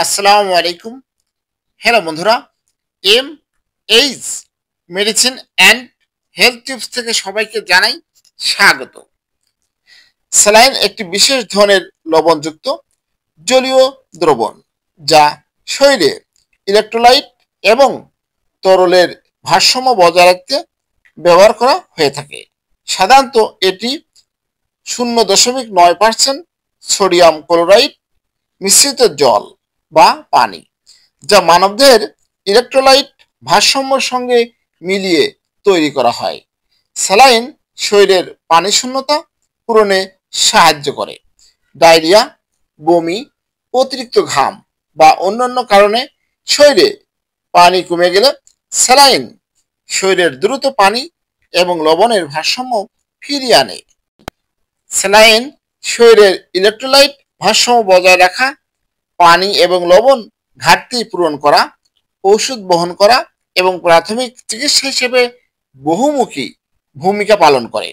আসসালামু আলাইকুম। হ্যালো বন্ধুরা, M H medicine and health tips থেকে সবাইকে জানাই স্বাগত। স্যালাইন একটি বিশেষ ধরনের লবণযুক্ত জলীয় দ্রবণ, যা শরীরে ইলেকট্রোলাইট এবং তরলের ভারসাম্য বজায় রাখতে ব্যবহার করা হয়ে থাকে। সাধারণত এটি 0.9% সোডিয়াম ক্লোরাইড মিশ্রিত জল বা পানি, যা মানবদেহের ইলেকট্রোলাইট ভারসাম্যের সঙ্গে মিলিয়ে তৈরি করা হয়। স্যালাইন শরীরের পানি শূন্যতা পূরণে সাহায্য করে। ডায়রিয়া, বমি, অতিরিক্ত ঘাম বা অন্যান্য কারণে শরীরে পানি কমে গেলে স্যালাইন শরীরের দ্রুত পানি এবং লবণের ভারসাম্য ফিরিয়ে আনে। স্যালাইন শরীরের ইলেকট্রোলাইট ভারসাম্য বজায় রাখা, পানি এবং লবণ ঘাটতি পূরণ করা, ওষুধ বহন করা এবং প্রাথমিক চিকিৎসা হিসেবে বহুমুখী ভূমিকা পালন করে।